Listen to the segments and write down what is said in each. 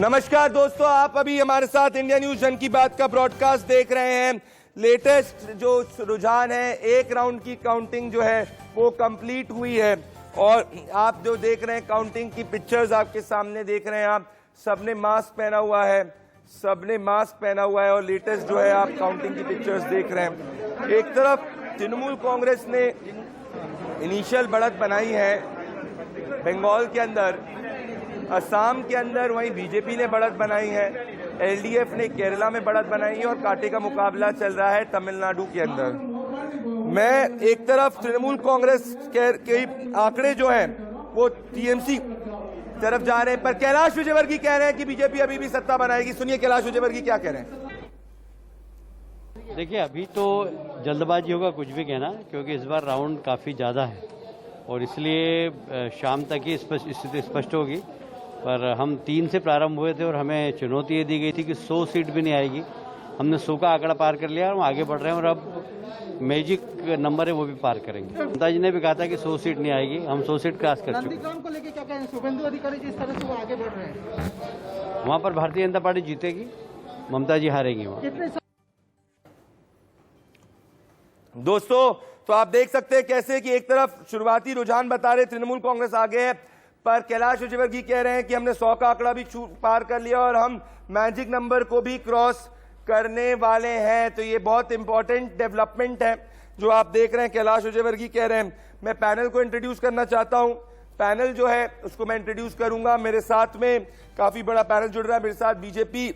नमस्कार दोस्तों, आप अभी हमारे साथ इंडिया न्यूज जन की बात का ब्रॉडकास्ट देख रहे हैं। लेटेस्ट जो रुझान है, एक राउंड की काउंटिंग जो है वो कंप्लीट हुई है और आप जो देख रहे हैं काउंटिंग की पिक्चर्स आपके सामने देख रहे हैं। आप सबने मास्क पहना हुआ है, और लेटेस्ट जो है आप काउंटिंग की पिक्चर्स देख रहे हैं। एक तरफ तृणमूल कांग्रेस ने इनिशियल बढ़त बनाई है बंगाल के अंदर, असम के अंदर वहीं बीजेपी ने बढ़त बनाई है, एलडीएफ ने केरला में बढ़त बनाई है और कांटे का मुकाबला चल रहा है तमिलनाडु के अंदर। मैं एक तरफ तृणमूल कांग्रेस के आंकड़े जो हैं वो टीएमसी तरफ जा रहे हैं, पर कैलाश विजयवर्गीय कह रहे हैं कि बीजेपी अभी भी सत्ता बनाएगी। सुनिए कैलाश विजयवर्गीय क्या कह रहे हैं। देखिए, अभी तो जल्दबाजी होगा कुछ भी कहना, क्योंकि इस बार राउंड काफ़ी ज़्यादा है और इसलिए शाम तक ही स्थिति स्पष्ट होगी। पर हम 3 से प्रारंभ हुए थे और हमें चुनौती ये दी गई थी कि 100 सीट भी नहीं आएगी। हमने 100 का आंकड़ा पार कर लिया और हम आगे बढ़ रहे हैं और अब मैजिक नंबर है वो भी पार करेंगे। ममता जी ने भी कहा था कि 100 सीट नहीं आएगी, हम 100 सीट क्रॉस कर चुके हैं। नंदीग्राम को लेकर क्या कहें, शुभेंदु अधिकारी जिस तरह से वो आगे बढ़ रहे हैं, वहाँ पर भारतीय जनता पार्टी जीतेगी, ममता जी हारेंगी वहाँ। दोस्तों, तो आप देख सकते हैं कैसे कि एक तरफ शुरुआती रुझान बता रहे तृणमूल कांग्रेस आगे है, पर कैलाश विजयवर्गीय कह रहे हैं कि हमने 100 का आंकड़ा भी पार कर लिया और हम मैजिक नंबर को भी क्रॉस करने वाले हैं। तो ये बहुत इंपॉर्टेंट डेवलपमेंट है जो आप देख रहे हैं, कैलाश विजयवर्गीय कह रहे हैं। मैं पैनल को इंट्रोड्यूस करना चाहता हूं। पैनल जो है उसको मैं इंट्रोड्यूस करूंगा। मेरे साथ में काफी बड़ा पैनल जुड़ रहा है, मेरे साथ बीजेपी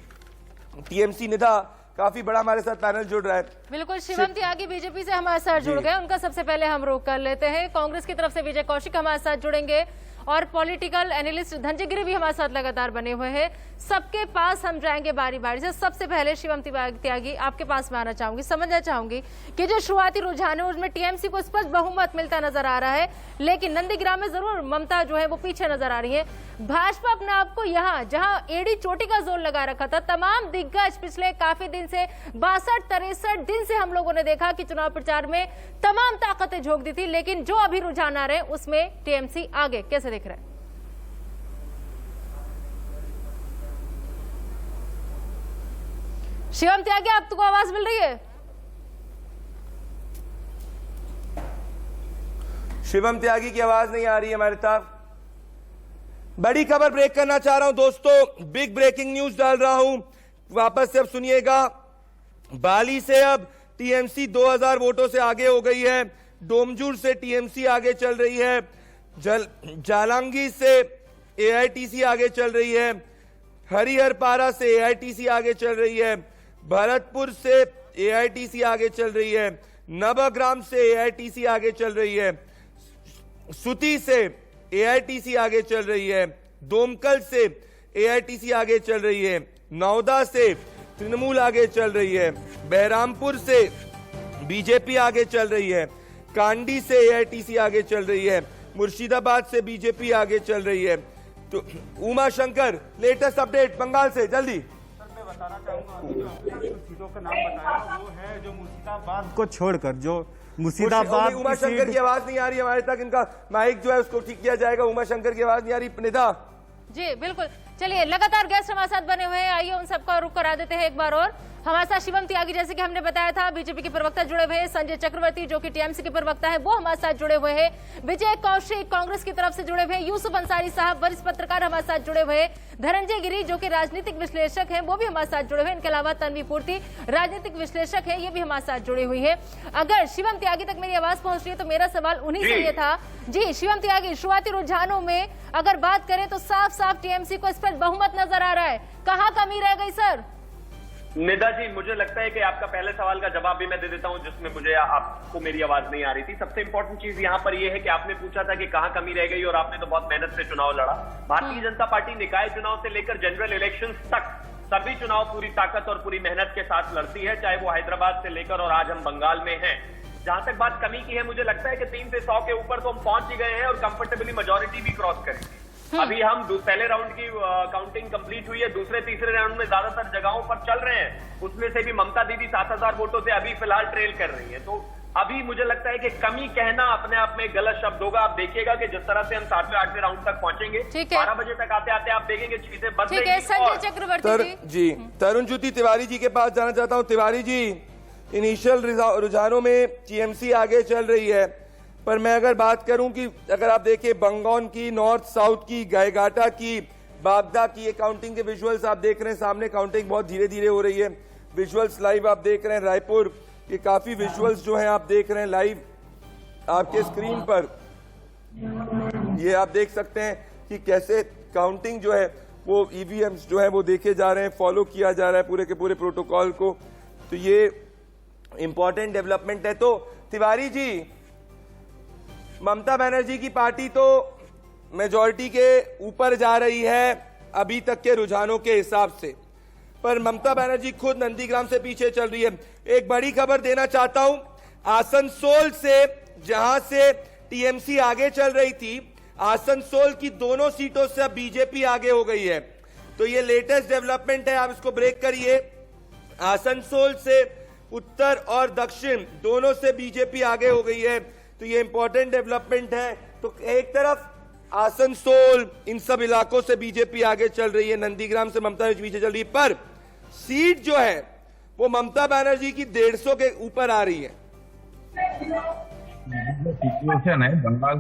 टीएमसी निधा काफी बड़ा हमारे साथ पैनल जुड़ रहा है। बिल्कुल, शिवम त्यागी बीजेपी से हमारे साथ जुड़ गए, उनका सबसे पहले हम रोक कर लेते हैं। कांग्रेस की तरफ से विजय कौशिक हमारे साथ जुड़ेंगे और पॉलिटिकल एनालिस्ट धनंजय गिरी भी हमारे साथ लगातार बने हुए हैं। सबके पास हम जाएंगे बारी बारी से। सबसे पहले शिवम त्यागी, आपके पास में आना चाहूंगी, समझना चाहूंगी कि जो शुरुआती रुझान है उसमें टीएमसी को स्पष्ट बहुमत मिलता नजर आ रहा है, लेकिन नंदीग्राम में जरूर ममता जो है वो पीछे नजर आ रही है। भाजपा अपने आप को यहाँ जहां एड़ी चोटी का जोर लगा रखा था, तमाम दिग्गज पिछले काफी दिन से 62-63 दिन से हम लोगों ने देखा कि चुनाव प्रचार में तमाम ताकतें झोंक दी थी, लेकिन जो अभी रुझान आ रहे हैं उसमें टीएमसी आगे। कैसे देख रहे हैं? शिवम त्यागी, आपको आवाज मिल रही है? शिवम त्यागी की आवाज नहीं आ रही है हमारे साथ। बड़ी खबर ब्रेक करना चाह रहा हूं दोस्तों, बिग ब्रेकिंग न्यूज डाल रहा हूं, वापस से अब सुनिएगा। बाली से अब टीएमसी 2000 वोटों से आगे हो गई है, डोमजूर से टीएमसी आगे चल रही है, जालंगी से एआईटीसी आगे चल रही है, हरिहरपारा से एआईटीसी आगे चल रही है, भरतपुर से एआईटीसी आगे चल रही है, नवग्राम से एआईटीसी आगे चल रही है, सुती से एआईटीसी आगे चल रही है, दोमकल से एआईटीसी आगे चल रही है, नौदा से तृणमूल आगे चल रही है, बहरामपुर से बीजेपी आगे चल रही है, कांडी से एआईटीसी आगे चल रही है, मुर्शिदाबाद से बीजेपी आगे चल रही है। तो उमा शंकर, लेटेस्ट अपडेट बंगाल से जल्दी। बताना चाहूंगा जो सीटों का नाम बताया वो है जो मुर्शिदाबाद को छोड़कर, जो मुर्शिदाबाद उमा शंकर की आवाज नहीं आ रही हमारे तक, इनका माइक जो है उसको ठीक किया जाएगा। उमा शंकर की आवाज नहीं आ रही। निधा जी बिल्कुल, चलिए लगातार गेस्ट हमारे साथ बने हुए हैं, आइए उन सबका रुख करा देते हैं एक बार और। हमारे साथ शिवम त्यागी, जैसे कि हमने बताया था, बीजेपी के प्रवक्ता जुड़े हुए हैं, संजय चक्रवर्ती जो कि टीएमसी के प्रवक्ता है वो हमारे साथ जुड़े हुए हैं, विजय कौशिक कांग्रेस की तरफ से जुड़े हुए हैं, यूसुफ अंसारी साहब वरिष्ठ पत्रकार हमारे साथ जुड़े हुए हैं, धनंजय गिरी जो कि राजनीतिक विश्लेषक हैं वो भी हमारे साथ जुड़े हुए हैं, इनके अलावा तन्वी पूर्ति राजनीतिक विश्लेषक है, ये भी हमारे साथ जुड़ी हुई है। अगर शिवम त्यागी तक मेरी आवाज पहुंच रही है तो मेरा सवाल उन्हीं से ये था। जी शिवम त्यागी, शुरुआती रुझानों में अगर बात करें तो साफ साफ टीएमसी को स्पष्ट बहुमत नजर आ रहा है, कहां कमी रह गई सर? निदा जी, मुझे लगता है कि आपका पहले सवाल का जवाब भी मैं दे देता हूं जिसमें मुझे आपको मेरी आवाज नहीं आ रही थी। सबसे इंपॉर्टेंट चीज यहां पर यह है कि आपने पूछा था कि कहां कमी रह गई और आपने तो बहुत मेहनत से चुनाव लड़ा। भारतीय जनता पार्टी निकाय चुनाव से लेकर जनरल इलेक्शंस तक सभी चुनाव पूरी ताकत और पूरी मेहनत के साथ लड़ती है, चाहे वो हैदराबाद से लेकर और आज हम बंगाल में हैं। जहां तक बात कमी की है, मुझे लगता है कि 3 से 100 के ऊपर तो हम पहुंच ही गए हैं और कंफर्टेबली मेजोरिटी भी क्रॉस करेंगे। अभी हम पहले राउंड की काउंटिंग कंप्लीट हुई है, दूसरे तीसरे राउंड में ज्यादातर जगहों पर चल रहे हैं, उसमें से भी ममता दीदी 7000 वोटों से अभी फिलहाल ट्रेल कर रही है। तो अभी मुझे लगता है कि कमी कहना अपने आप में गलत शब्द होगा। आप देखिएगा कि जिस तरह से हम 7वें 8वें राउंड तक पहुंचेंगे, ठीक है। 12 बजे तक आते आते आप देखेंगे चीजें ठीक है, बदलेंगी। संजय चक्रवर्ती जी। तरुण ज्योति तिवारी जी के पास जाना चाहता हूं। तिवारी जी, इनिशियल रुझानों में टीएमसी आगे चल रही है, पर मैं अगर बात करूं कि अगर आप देखिए बंगौन की, नॉर्थ साउथ की, गायघाटा की, बागदा की, ये काउंटिंग के विजुअल्स आप देख रहे हैं सामने। काउंटिंग बहुत धीरे धीरे हो रही है। विजुअल्स लाइव आप देख रहे हैं। रायपुर ये काफी विजुअल्स जो हैं आप देख रहे हैं लाइव आपके स्क्रीन पर। ये आप देख सकते हैं कि कैसे काउंटिंग जो है वो ईवीएम्स जो है वो देखे जा रहे हैं, फॉलो किया जा रहा है पूरे के पूरे प्रोटोकॉल को। तो ये इंपॉर्टेंट डेवलपमेंट है। तो तिवारी जी, ममता बनर्जी की पार्टी तो मेजॉरिटी के ऊपर जा रही है अभी तक के रुझानों के हिसाब से, पर ममता बनर्जी खुद नंदीग्राम से पीछे चल रही है। एक बड़ी खबर देना चाहता हूं, आसनसोल से जहां से टीएमसी आगे चल रही थी, आसनसोल की दोनों सीटों से अब बीजेपी आगे हो गई है। तो ये लेटेस्ट डेवलपमेंट है, आप इसको ब्रेक करिए। आसनसोल से उत्तर और दक्षिण दोनों से बीजेपी आगे हो गई है, तो ये इंपॉर्टेंट डेवलपमेंट है। तो एक तरफ आसनसोल, इन सब इलाकों से बीजेपी आगे चल रही है, नंदीग्राम से ममता बनर्जी पीछे चल रही है, पर सीट जो है वो ममता बनर्जी की 150 के ऊपर आ रही है। सिचुएशन है बंगाल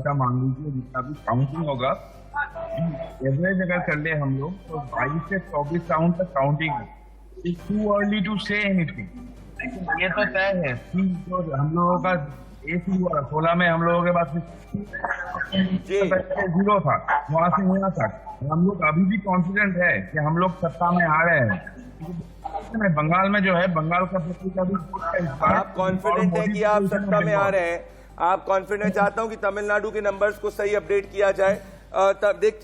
का मान लीजिए जितना भी काउंटिंग होगा, एवरेज अगर कर ले हम लोग तो 22 से 24 राउंड तक काउंटिंग है। It's too early to say anything, लेकिन ये तो तय है कि जो हम लोगों का एक ही हुआ 16 में हम लोगों के पास 0 था, वहां से यहाँ तक हम लोग अभी भी कॉन्फिडेंट है कि हम लोग सत्ता में आ रहे हैं। बंगाल में जो है, बंगाल का आप कॉन्फिडेंट है कि आप सत्ता में आ रहे हैं, आप कॉन्फिडेंट। चाहता हूं कि तमिलनाडु के नंबर्स को सही अपडेट किया जाए। तब देख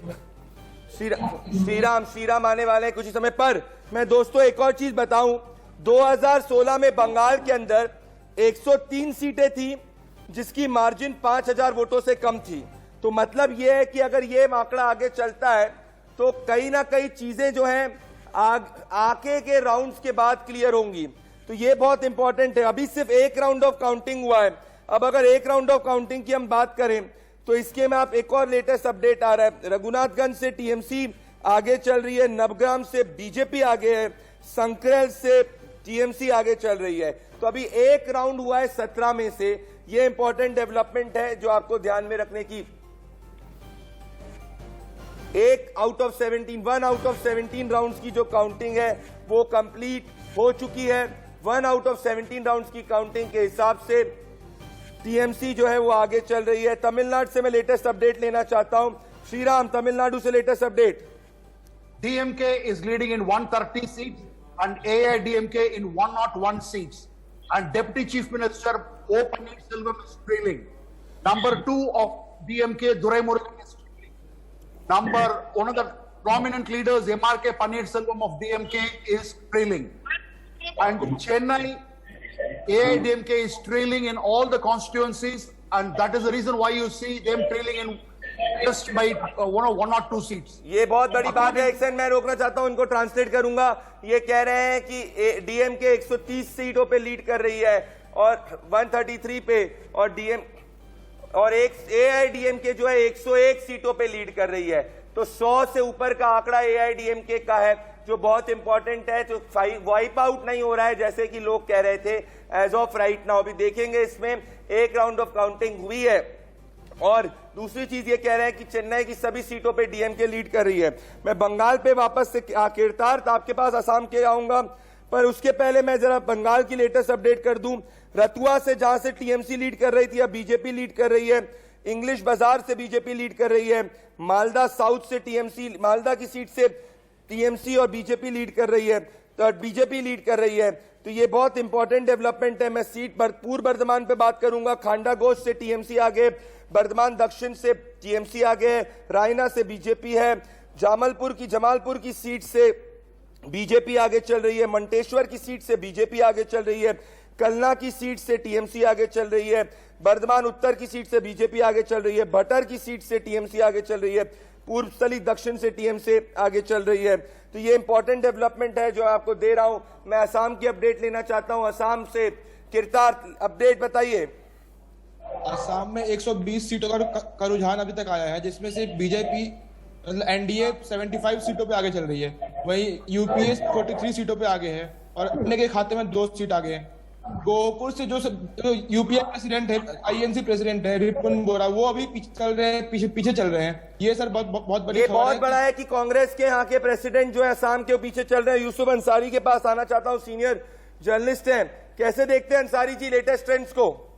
श्रीराम आने वाले हैं कुछ ही समय पर। मैं दोस्तों एक और चीज बताऊं, 2016 में बंगाल के अंदर 103 सीटें थी जिसकी मार्जिन 5000 वोटों से कम थी। तो मतलब यह है कि अगर ये आंकड़ा आगे चलता है तो कहीं ना कहीं चीजें जो हैं आगे के राउंड्स के बाद क्लियर होंगी। तो ये बहुत इंपॉर्टेंट है। अभी सिर्फ एक राउंड ऑफ काउंटिंग हुआ है। अब अगर एक राउंड ऑफ काउंटिंग की हम बात करें तो इसके में आप एक और लेटेस्ट अपडेट आ रहा है। रघुनाथगंज से टीएमसी आगे चल रही है, नवग्राम से बीजेपी आगे है, संक्रेल से टीएमसी आगे चल रही है। तो अभी एक राउंड हुआ है 17 में से। ये इंपॉर्टेंट डेवलपमेंट है जो आपको ध्यान में रखने की। 1 आउट ऑफ 17 राउंड्स की जो काउंटिंग है वो कंप्लीट हो चुकी है। 1 आउट ऑफ 17 राउंड्स की काउंटिंग के हिसाब से टीएमसी जो है वो आगे चल रही है। तमिलनाडु से मैं लेटेस्ट अपडेट लेना चाहता हूं। श्रीराम, तमिलनाडु से latest update. DMK is leading in 130 seats and AIDMK in 101 seats. And Deputy Chief Minister O. Pannirselvam is trailing. Number 2 of DMK, Duraimurugan is trailing. One of the prominent leaders, MRK Pannirselvam of DMK is trailing. And Chennai, AIDMK is trailing in all the constituencies, and that is the reason why you see them trailing in just by 1 or 2 seats. ये बहुत बड़ी बात है। एक second मैं रोकना चाहता हूं, इनको ट्रांसलेट करूंगा। ये कह रहे हैं कि डीएमके 130 सीटों पे लीड कर रही है और 133 पे, और एआईडीएमके जो है 101 सीटों पे लीड कर रही है। तो 100 से ऊपर का आंकड़ा एआईडीएमके का है, जो बहुत इंपॉर्टेंट है। जो वाइप आउट नहीं हो रहा है जैसे कि लोग कह रहे थे एज ऑफ राइट नाउ। अभी देखेंगे इसमें एक राउंड ऑफ काउंटिंग हुई है। और दूसरी चीज ये कह रहे हैं कि चेन्नई की सभी सीटों पे डीएमके लीड कर रही है। मैं बंगाल पे वापस से कीर्तार्थ आपके पास असम के आऊंगा, पर उसके पहले मैं जरा बंगाल की लेटेस्ट अपडेट कर दूं। रतुआ से जहां से टीएमसी लीड कर रही थी अब बीजेपी लीड कर रही है। इंग्लिश बाजार से बीजेपी लीड कर रही है। मालदा साउथ से टीएमसी, मालदा की सीट से टीएमसी और बीजेपी लीड कर रही है, तो बीजेपी लीड कर रही है। तो ये बहुत इंपॉर्टेंट डेवलपमेंट है। मैं सीट पूर्व बर्धमान पे बात करूंगा। खांडागोश से टीएमसी आगे, बर्धमान दक्षिण से टीएमसी आगे है, रायना से बीजेपी है, जमालपुर की सीट से बीजेपी आगे चल रही है, मंटेश्वर की सीट से बीजेपी आगे चल रही है, कलना की सीट से टीएमसी आगे चल रही है, बर्धमान उत्तर की सीट से बीजेपी आगे चल रही है, भटर की सीट से टीएमसी आगे चल रही है, पूर्वस्थली दक्षिण से टीएमसी आगे चल रही है। तो ये इंपॉर्टेंट डेवलपमेंट है जो आपको दे रहा हूं। मैं असम की अपडेट लेना चाहता हूं। असम से किरतार, अपडेट बताइए। असम में 120 सीटों का रुझान अभी तक आया है, जिसमें से बीजेपी एनडीए 75 सीटों पे आगे चल रही है, वहीं यूपीए 43 सीटों पे आगे है और अपने के खाते में 2 सीट आगे है। गोपुर से जो यूपीए प्रेसिडेंट है, आईएनसी प्रेसिडेंट है रिपुन बोरा, वो अभी पीछे चल रहे हैं, पीछे चल रहे हैं। ये सर बहुत बड़ी ये खबर बहुत बड़ा है कि कांग्रेस के यहाँ के प्रेसिडेंट जो है असम के पीछे चल रहे हैं। यूसुफ अंसारी के पास आना चाहता हूँ, सीनियर जर्नलिस्ट हैं। कैसे देखते हैं अंसारी जी लेटेस्ट ट्रेंड्स को?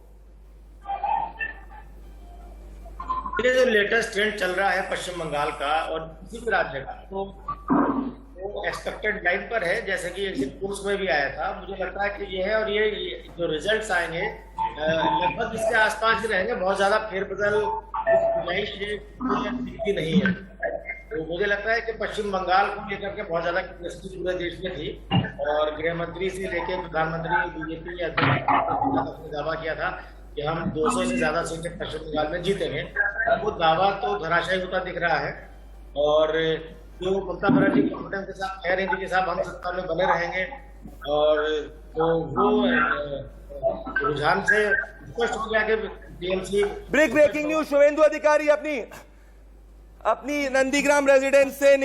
ये जो लेटेस्ट ट्रेंड चल रहा है पश्चिम बंगाल का और किसी भी राज्य का, तो वो एक्सपेक्टेड लाइन पर है, जैसे कि एग्जिट पोल्स में भी आया था। मुझे लगता है कि ये है, और ये जो रिजल्ट्स आएंगे लगभग इसके आसपास ही रहेंगे। बहुत ज्यादा फेरबदल दिखती नहीं है। तो मुझे लगता है कि पश्चिम बंगाल को लेकर के बहुत ज्यादा क्यूरियोसिटी पूरे देश में थी, और गृह मंत्री से लेकर प्रधानमंत्री बीजेपी अध्यक्ष ने दावा किया था कि हम 200 से ज्यादा सीटें पश्चिम बंगाल में जीतेंगे। वो दावा तो धराशायी होता दिख रहा है, और जो ममता बनर्जी कॉन्फिडेंस के साथ कह रही थी कि साहब हम सत्ता में बने रहेंगे, और तो वो रुझान से स्पष्ट हो गया कि टीएमसी। ब्रेकिंग न्यूज, शुभेंदु अधिकारी अपनी नंदीग्राम रेजिडेंस से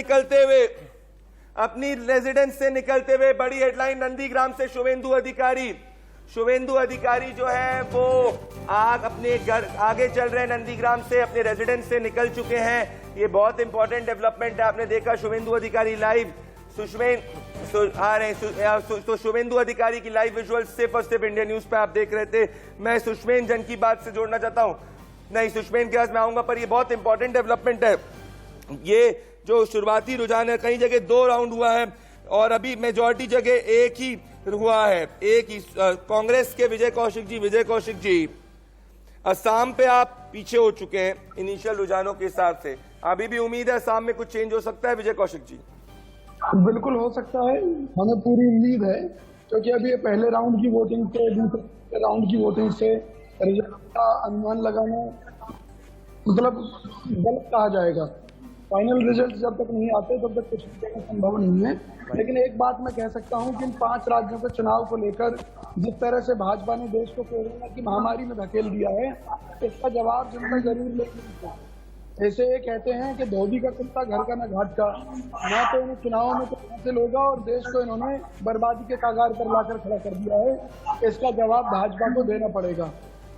निकलते हुए बड़ी हेडलाइन, नंदीग्राम से शुभेंदु अधिकारी जो है वो अपने घर आगे चल रहे हैं, नंदीग्राम से अपने रेजिडेंस से निकल चुके हैं। ये बहुत इंपॉर्टेंट डेवलपमेंट है। आपने देखा शुभेंदु अधिकारी लाइव, आ रहे हैं तो शुभेंदु अधिकारी की live visual step for step India news पे आप देख रहे थे। मैं सुषमेन जन की बात से जोड़ना चाहता हूं, नहीं सुषमेन के पास मैं आऊंगा, पर ये बहुत इंपॉर्टेंट डेवलपमेंट है। ये जो शुरुआती रुझान है, कई जगह 2 राउंड हुआ है और अभी मेजॉरिटी जगह एक ही हुआ है, एक ही। कांग्रेस के विजय कौशिक जी असम पे आप पीछे हो चुके हैं इनिशियल रुझानों के हिसाब से, अभी भी उम्मीद है असम में कुछ चेंज हो सकता है विजय कौशिक जी? बिल्कुल हो सकता है, हमें पूरी उम्मीद है, क्योंकि अभी पहले राउंड की वोटिंग से दूसरे राउंड की वोटिंग से रिजल्ट का अनुमान लगाना मतलब गलत कहा जाएगा। फाइनल रिजल्ट जब तक नहीं आते तब तक कुछ कहना संभव नहीं है। लेकिन एक बात मैं कह सकता हूं कि इन 5 राज्यों के चुनाव को लेकर जिस तरह से भाजपा ने देश को कोरोना की महामारी में धकेल दिया है, इसका जवाब जनता जरूर लेगी। ऐसे ये कहते हैं कि धोबी का कुत्ता घर का न घाट का, ना तो इन्हें चुनावों में तो हासिल होगा और देश को इन्होंने बर्बादी के कगार पर लाकर खड़ा कर दिया है। इसका जवाब भाजपा को देना पड़ेगा।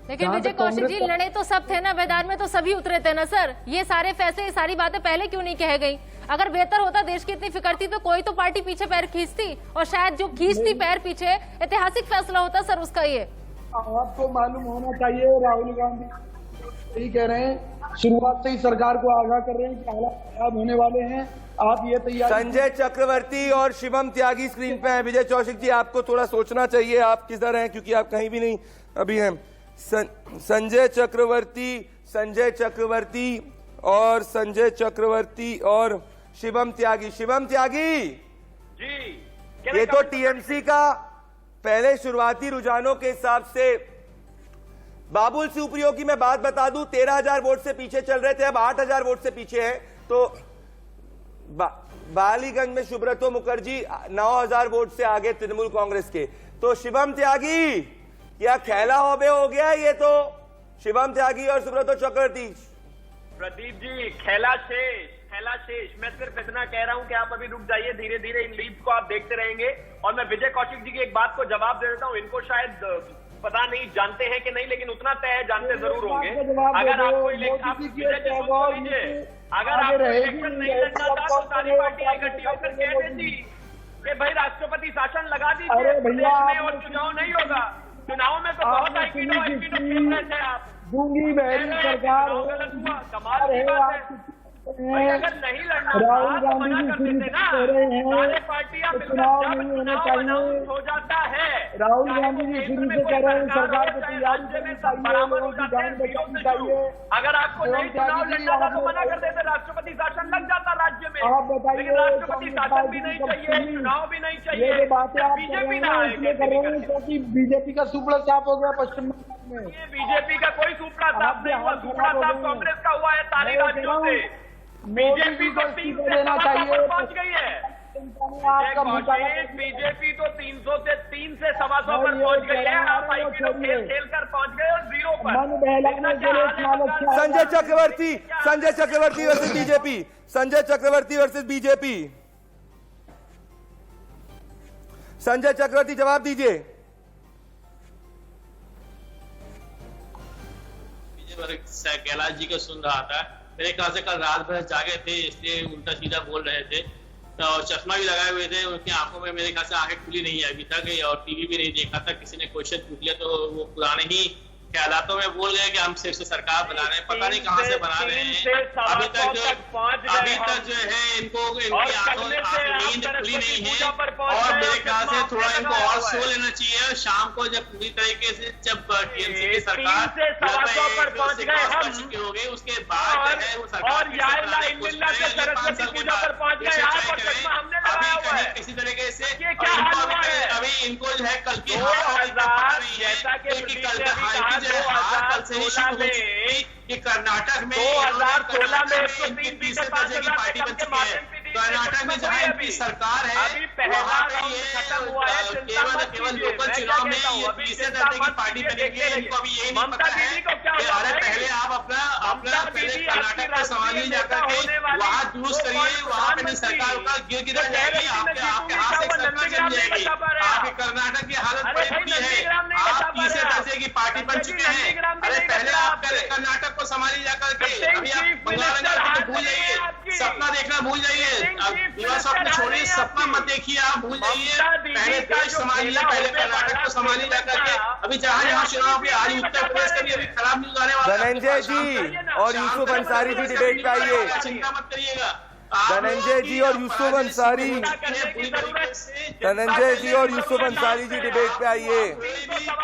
लेकिन विजय कौशिक जी, लड़े तो सब थे ना, मैदान में तो सभी उतरे थे ना सर। ये सारे फैसले, ये सारी बातें पहले क्यों नहीं कह गई? अगर बेहतर होता, देश की इतनी फिक्र थी, तो कोई तो पार्टी पीछे पैर खींचती, और शायद जो खींचती पैर पीछे ऐतिहासिक फैसला होता सर उसका। ये आपको मालूम होना चाहिए, राहुल गांधी यही कह रहे हैं, शुरुआत से ही सरकार को आगाह कर रहे हैं कि हालात खराब होने वाले हैं, आप ये तैयार। संजय चक्रवर्ती और शिवम त्यागी स्क्रीन पे हैं। विजय कौशिक जी, आपको थोड़ा सोचना चाहिए, आप किधर हैं, क्योंकि आप कहीं भी नहीं अभी हैं। संजय चक्रवर्ती और शिवम त्यागी जी, ये तो टीएमसी का पहले शुरुआती रुझानों के हिसाब से बाबुल सुप्रियो की मैं बात बता दूं, 13,000 वोट से पीछे चल रहे थे, अब 8,000 वोट से पीछे हैं। तो बालीगंज में सुब्रतो मुखर्जी 9,000 वोट से आगे तृणमूल कांग्रेस के। तो शिवम त्यागी, क्या खेला होबे हो गया ये? तो शिवम त्यागी और सुब्रतो चक्रवर्ती। प्रदीप जी, खेला शेष। मैं सिर्फ इतना कह रहा हूं कि आप अभी रुक जाइए, धीरे धीरे इन लीड्स को आप देखते रहेंगे। और मैं विजय कौशिक जी की एक बात को जवाब दे देता हूं, इनको शायद पता नहीं जानते हैं कि नहीं, लेकिन उतना तय है, जानते जरूर होंगे। अगर आपको इलेक्शन नहीं लड़ना था तो सारी पार्टियां इकट्ठी होकर कह देती कि भाई राष्ट्रपति शासन लगा दीजिए प्रदेश में और चुनाव नहीं होगा। चुनाव में तो बहुत आईपीडो खेल रहे थे आप। दूंगी बहरी सरकार गलत हुआ, कमाल की बात है। अगर नहीं लड़ना राहुल तो मना गांधी कर देते ना, सारे पार्टियां चुनाव नहीं होना चाहिए। हो जाता है। राहुल गांधी जी शुरू से कह रहे हैं सरकार को तैयारी करनी चाहिए, लोगों की जान बचानी चाहिए। अगर आपको नहीं चुनाव लड़ना था तो मना कर देते, राष्ट्रपति शासन लग जाता राज्य में। आप बताइए, लेकिन राष्ट्रपति शासन भी नहीं चाहिए, चुनाव भी नहीं चाहिए, ये बातें आप बीजेपी ना इसलिए कर रहे हैं क्योंकि बीजेपी का सुपड़ा साफ हो गया पश्चिम बंगाल में। ये बीजेपी का कोई सुपड़ा साफ नहीं हुआ, सुपड़ा साफ कांग्रेस का हुआ है सारे राज्यों से। बीजेपी को 3 से 3 पहुंच गई है। आपका बीजेपी तो 300 से 3 से 250 पर पहुंच गई है। आप आईपीएल खेल कर पहुंच गए और 0 पर। मन बहलाने के लिए संजय चक्रवर्ती वर्सेस बीजेपी, संजय चक्रवर्ती वर्सेस बीजेपी। संजय चक्रवर्ती जवाब दीजिए। कैलाश जी को सुन रहा था, मेरे ख्याल से कल रात भर जागे थे, इसलिए उल्टा सीधा बोल रहे थे। तो चश्मा भी लगाए हुए थे, उनकी आंखों में मेरे ख्याल से आंखें खुली नहीं है अभी तक, और टीवी भी नहीं देखा था। किसी ने क्वेश्चन पूछ लिया तो वो पुराने ही ख्यालातों में बोल गए कि हम सिर्फ से सरकार बना रहे हैं, पता नहीं कहां से बना रहे हैं। अभी तक जो है इनको इनकी आंखों नींद खुली नहीं है, और मेरे ख्याल से थोड़ा इनको और सो लेना चाहिए। शाम को जब पूरी तरीके से जब टीएमसी की सरकार कर चुके होंगे, उसके बाद जो है वो सरकार किसी तरीके से अभी इनको जो है कल की कल से ही शुरू हो चुकी कि कर्नाटक में 2016 में 130 दर्जे की पार्टी बन चुकी है। कर्नाटक में जहां इनकी सरकार है वहां पे ये केवल लोकल चुनाव में ये 30 दर्जे की पार्टी बनेगी। इनको अभी यही नहीं पता है कि अरे पहले आप अपना पहले कर्नाटक का संभालिए जाकर के वहां दुरुस्त करिए, वहां पे सरकार का गिर जाएगी, आपके हाथ से सरकार चल जाएगी। आपके कर्नाटक की हालत बड़ी बुरी है, आप 30 दर्जे की पार्टी बन चुके हैं। अरे पहले आप कर्नाटक को संभालिए जाकर के, अभी आप बंगाल भूल जाइए, सपना देखना भूल जाइए, युवा स्वप्न छोड़िए, सपना मत देखिए, आप भूल जाइए। पहले देश संभालिए, पहले कर्नाटक को संभालिए जाकर के। अभी जहां चुनाव भी आज उत्तर प्रदेश का भी अभी खराब न्यूज आने वाला है। धनंजय जी और यूसुफ अंसारी जी डिबेट पे आइए। चिंता मत करिएगा। धनंजय जी और यूसुफ अंसारी, धनंजय जी और यूसुफ अंसारी जी डिबेट पे आइए।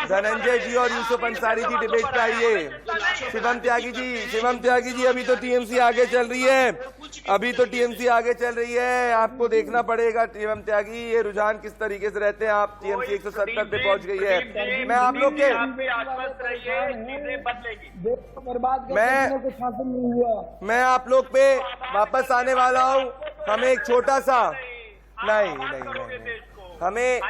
धनंजय जी और यूसुफ अंसारी जी डिबेट पे आइए। शिवम त्यागी जी अभी तो टीएमसी आगे चल रही है, अभी तो टीएमसी आगे चल रही है। आपको देखना पड़ेगा शिवम त्यागी ये रुझान किस तरीके से रहते हैं। आप टीएमसी 170 पे पहुंच गई है। मैं आप लोग के मैं आप लोग पे वापस आने वाला हूँ। हमें एक छोटा सा नहीं हमें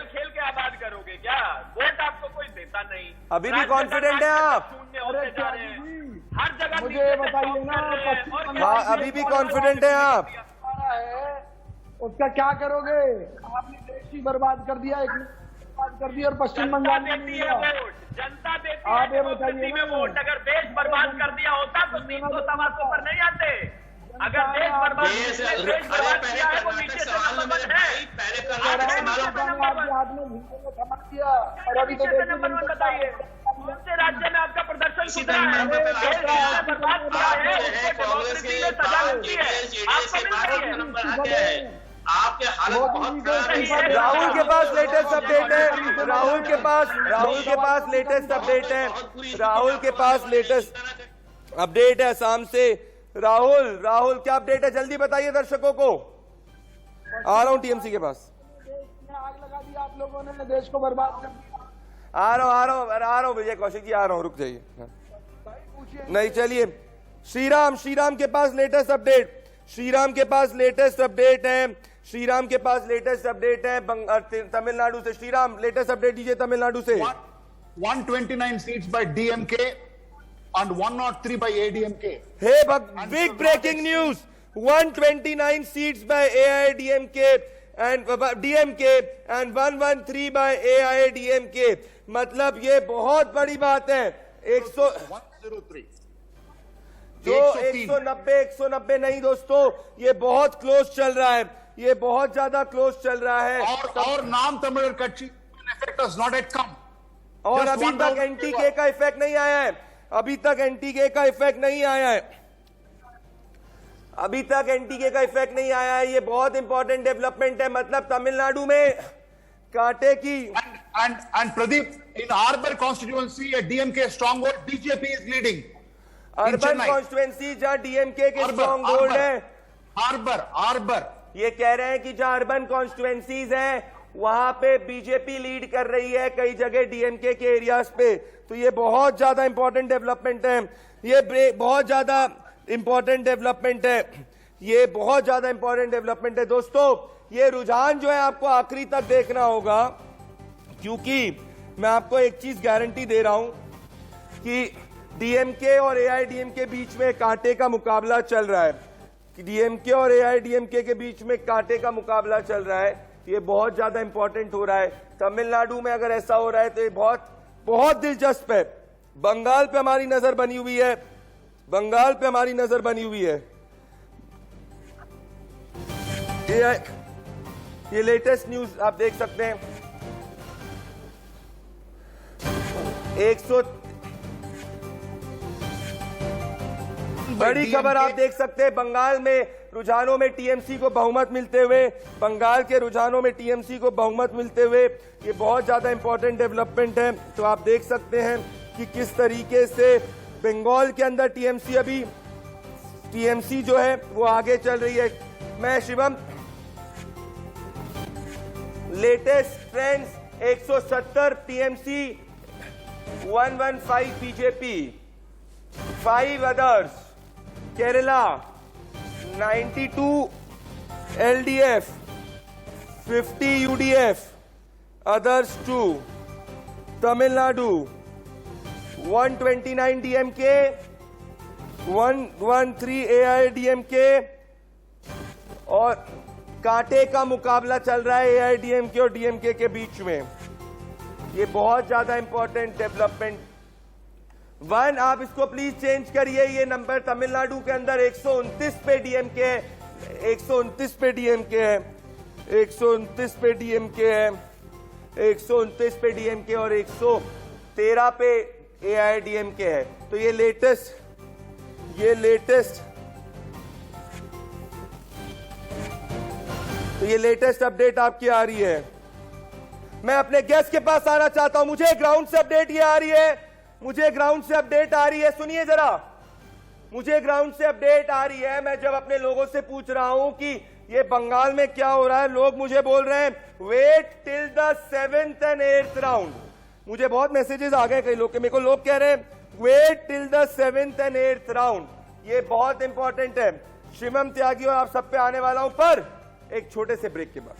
खेल के आबाद करोगे क्या? वोट आपको कोई देता नहीं। अभी भी कॉन्फिडेंट है आप? हर जगह मुझे बताइए ना, हाँ अभी भी कॉन्फिडेंट है आप? उसका क्या करोगे? आपने देश ही बर्बाद कर दिया, एक बर्बाद कर दिया, और पश्चिम बंगाल में नहीं दिया। जनता देती है, डेमोक्रेसी में वोट। अगर देश बर्बाद कर दिया होता तो 300-200 पर नहीं आते। अगर देश बर्बाद किया है वो नीचे से नंबर 1 है। और अभी तो नंबर 1 बताइए कौन से राज्य में आपका प्रदर्शन सुधरा है? बर्बाद किया है, डेमोक्रेसी में सजा मिलती है, आपको मिल रही है। आपके हालत बहुत खराब है। राहुल के पास लेटेस्ट अपडेट है, राहुल के पास लेटेस्ट अपडेट है, राहुल के पास लेटेस्ट अपडेट है शाम से। राहुल क्या अपडेट है? जल्दी बताइए दर्शकों को। आ रहा हूं टीएमसी के पास। आग लगा दी आप लोगों ने, देश को बर्बाद कर दिया। आ रहा हूं विजय कौशिक जी, आ रहा हूं, रुक जाइए। नहीं चलिए, श्रीराम के पास लेटेस्ट अपडेट, श्रीराम के पास लेटेस्ट अपडेट है तमिलनाडु से। श्रीराम लेटेस्ट अपडेट दीजिए तमिलनाडु से। 129 seats by DMK and 103 by ADMK. Hey, big breaking news! 129 seats by AIADMK and DMK and 113 by AIADMK. मतलब ये बहुत बड़ी बात है। 103 जो 190 नहीं दोस्तों, ये बहुत क्लोज चल रहा है, ये बहुत ज्यादा क्लोज चल रहा है। और नाम तमिल कच्ची effect has not yet come. और अभी तक एनटीके का इफेक्ट नहीं आया है, अभी तक एनटीके का इफेक्ट नहीं आया है, ये बहुत इंपॉर्टेंट डेवलपमेंट है। मतलब तमिलनाडु में कांटे की and Pradeep, in Arbor constituency a DMK stronghold, BJP is leading. Urban constituency जहां डीएमके के स्ट्रॉन्ग होल्ड है, आर्बर ये कह रहे हैं कि जहां अर्बन कॉन्स्टिट्यूएंसीज हैं वहां पे बीजेपी लीड कर रही है, कई जगह डीएमके के एरियाज पे। तो ये बहुत ज्यादा इंपॉर्टेंट डेवलपमेंट है, ये बहुत ज्यादा इंपॉर्टेंट डेवलपमेंट है। ये बहुत ज्यादा इंपॉर्टेंट डेवलपमेंट है दोस्तों। ये रुझान जो है आपको आखिरी तक देखना होगा, क्योंकि मैं आपको एक चीज गारंटी दे रहा हूं कि डीएमके और एआईडीएमके के बीच में कांटे का मुकाबला चल रहा है, कि डीएमके और एआईडीएमके के बीच में कांटे का मुकाबला चल रहा है। ये बहुत ज्यादा इंपॉर्टेंट हो रहा है। तमिलनाडु में अगर ऐसा हो रहा है तो ये बहुत बहुत दिलचस्प है। बंगाल पे हमारी नजर बनी हुई है, बंगाल पे हमारी नजर बनी हुई है। ये लेटेस्ट न्यूज आप देख सकते हैं। 100 बड़ी खबर आप देख सकते हैं, बंगाल में रुझानों में टीएमसी को बहुमत मिलते हुए, बंगाल के रुझानों में टीएमसी को बहुमत मिलते हुए, ये बहुत ज्यादा इंपॉर्टेंट डेवलपमेंट है। तो आप देख सकते हैं कि किस तरीके से बंगाल के अंदर टीएमसी जो है वो आगे चल रही है। मैं Shivam, latest trends 170 TMC, 115 BJP, 5 others, Kerala 92 LDF, 50 UDF, others 2, Tamil Nadu 129 DMK, 113 AIADMK, और कांटे का मुकाबला चल रहा है एआईडीएमके और डीएमके के बीच में। ये बहुत ज्यादा इंपॉर्टेंट डेवलपमेंट। 1 आप इसको प्लीज चेंज करिए। ये नंबर तमिलनाडु के अंदर 129 पे डीएमके है, 129 पे डीएमके है, 129 पे डीएमके है, 129 पे डीएमके और 113 पे एआईडीएमके है। तो ये लेटेस्ट अपडेट आपकी आ रही है। मैं अपने गेस्ट के पास आना चाहता हूं। मुझे ग्राउंड से अपडेट ये आ रही है, मुझे ग्राउंड से अपडेट आ रही है, सुनिए जरा, मुझे ग्राउंड से अपडेट आ रही है। मैं जब अपने लोगों से पूछ रहा हूं कि ये बंगाल में क्या हो रहा है, लोग मुझे बोल रहे हैं wait till the 7th and 8th round. मुझे बहुत मैसेजेस आ गए कई लोग के, मेरे को लोग कह रहे हैं wait till the 7th and 8th round. ये बहुत इंपॉर्टेंट है। शिवम त्यागी और आप सब पे आने वाला हूं, पर एक छोटे से ब्रेक के बाद।